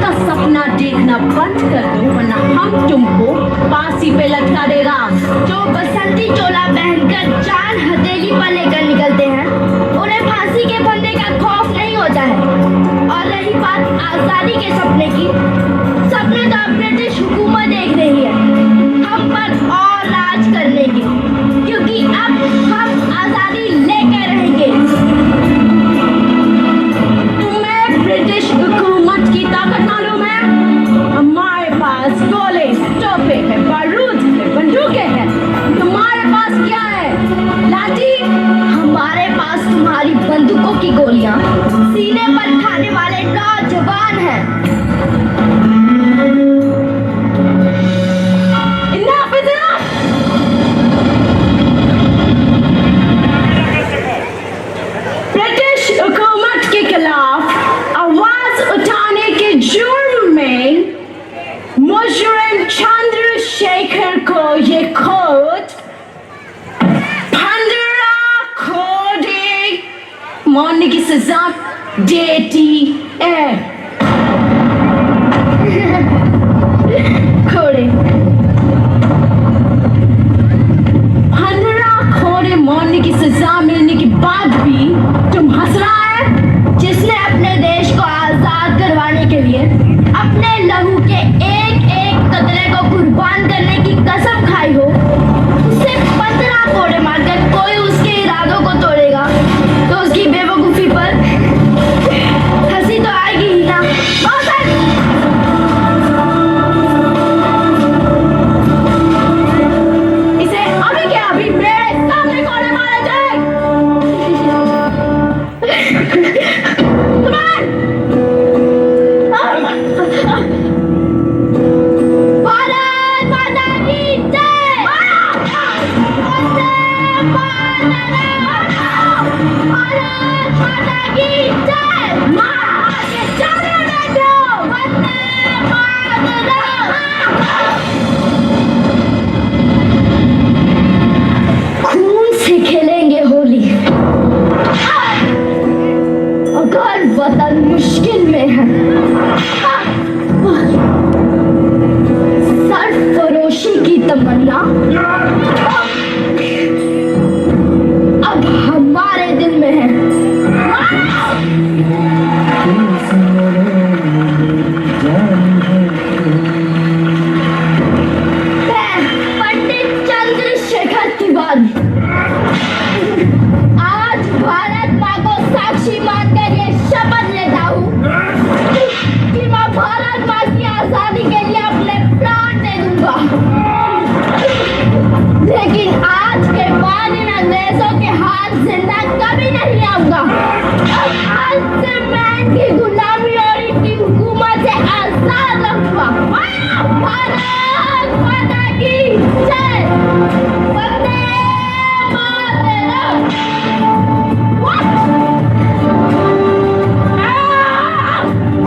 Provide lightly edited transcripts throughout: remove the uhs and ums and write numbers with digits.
का सपना देखना बंद कर दो, वरना हम तुमको फांसी पे लटका देगा। जो बसंती चोला पहनकर जान हथेली पर लेकर निकलते हैं, उन्हें फांसी के फंदे का खौफ नहीं होता है। और रही बात आजादी के सपने की, सपने तो अब ब्रिटिश हुकूमत देख रही है हम पर और राज करने की, क्योंकि अब हम आजादी लेकर रहेंगे। तुम्हें ब्रिटिश हुकूमत की ताकत मालूम है? हमारे पास गोले हैं, तोपे हैं, बारूद है, बंदूकें हैं। तुम्हारे पास क्या है? लाठी? हमारे पास तुम्हारी बंदूकों की गोलियां सीने पर खाने वाले नौजवान हैं। Enough is enough! ब्रिटिश हुकूमत के खिलाफ आवाज उठाने के जुर्म में मुजरिम चंद्रशेखर को ये कोर्ट 15 कोड़े मरने की सजा देती है। खोड़े 15 कोड़े मरने की सजा मिलने के बाद भी तुम हंस रहा है? जिसने अपने देश को आजाद करवाने के लिए अपने लहू के एक एक कतरे को कुर्बान करने की कसम खाई हो, उसे 15 कोड़े मारकर कोई उसके इरादों को तोड़ेगा तो उसकी बेवकूफी पर हंसी तो आएगी ही ना। इसे अभी के अभी मेरे सामने कोड़े मारे जाए। भारत माता की जय। भारत माता की जय। आगे चलने नहीं दो। वंदे मातरम। खून से खेलेंगे होली, अगर वतन मुश्किल में है। सरफरोशी की तमन्ना अब हमारे दिल में है। मैं पंडित चंद्रशेखर तिवारी आज भारत माँ को साक्षी मानकर ये शपथ लेता हूँ कि मैं भारत माँ की आजादी के लिए अपने प्राण दे दूंगा। लेकिन आज के बाद इन अंग्रेजों के हाथ जिंदा कभी नहीं आऊंगा। आज से मैं इनकी गुलामी और इनकी हुकूमत से आजाद रहूंगा। भारत माता की जय। वंदे मातरम।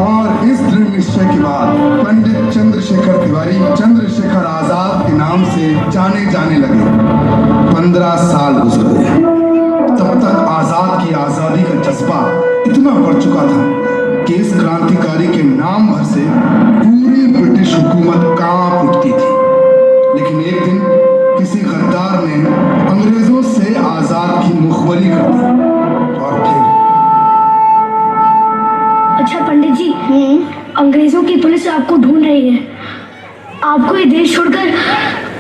और इस दृढ़ निश्चय के बाद पंडित चंद्रशेखर तिवारी चंद्रशेखर आजाद के नाम से जाने जाने लगे। 15 साल गुजर गए। तब तक आजाद की आजादी का जज्बा इतना बढ़ चुका था कि इस क्रांतिकारी के नाम भर से पूरी ब्रिटिश हुकूमत कांप उठती थी। लेकिन एक दिन किसी गद्दार ने अंग्रेजों से आजाद की मुखबरी कर दी और फिर अच्छा पंडित जी, अंग्रेजों की पुलिस आपको ढूंढ रही है। आपको ये देश छोड़कर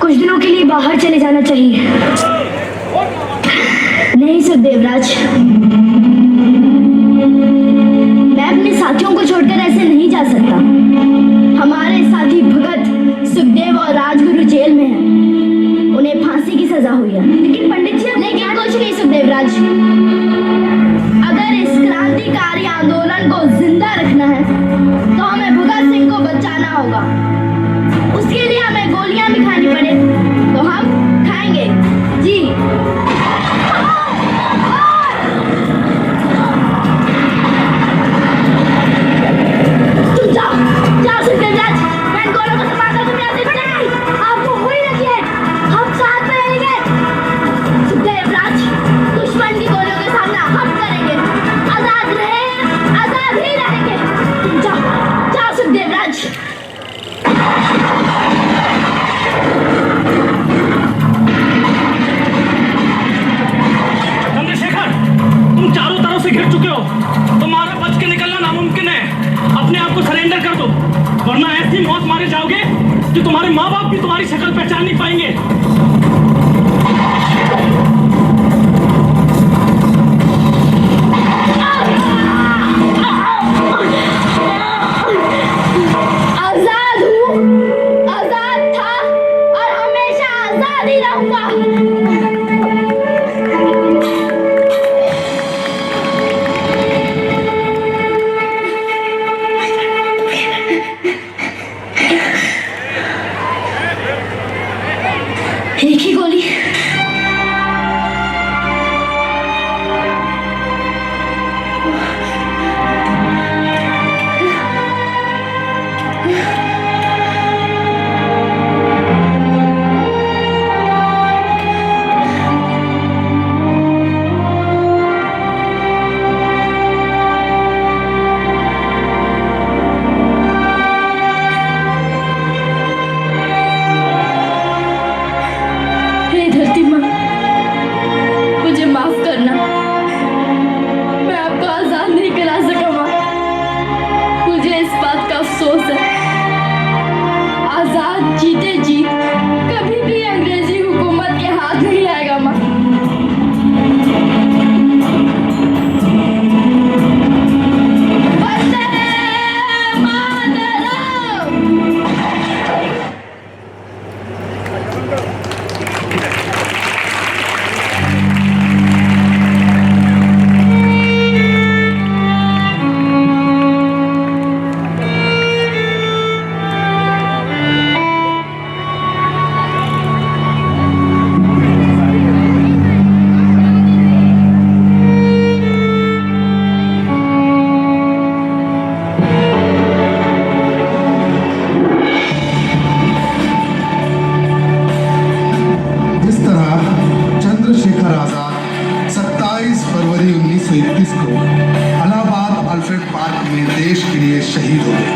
कुछ दिनों के लिए बाहर चले जाना चाहिए। नहीं सुखदेवराज, मैं अपने साथियों को छोड़कर ऐसे नहीं जा सकता। हमारे साथी भगत, सुखदेव और राजगुरु जेल में हैं। उन्हें फांसी की सजा हुई है। लेकिन पंडित जी, लेकिन कुछ नहीं सुखदेवराज। अगर इस क्रांतिकारी आंदोलन को जिंदा रखना है तो हमें भगत सिंह को बचाना होगा। उसके लिए हमें गोलियां भी खानी पड़े तो हम खाएंगे जी। तो, वरना ऐसी मौत मारे जाओगे कि तुम्हारे माँ बाप भी तुम्हारी शक्ल पहचान नहीं पाएंगे। आजाद हूँ, आजाद था और हमेशा आजाद ही रहूंगा। एक ही गोली, हे धरती माँ, मुझे माफ करना, मैं आपको आजाद नहीं करा सका माँ। मुझे इस बात का अफसोस है। आजाद जीते जी कभी भी अंग्रेजी हुकूमत के हाथ नहीं आएगा माँ। वंदे मातरम। इस तरह चंद्रशेखर आजाद 27 फरवरी 1931 को इलाहाबाद अल्फ्रेड पार्क में देश के लिए शहीद हो गए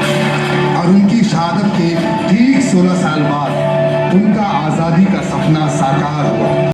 और उनकी शहादत के ठीक 16 साल बाद उनका आज़ादी का सपना साकार हुआ।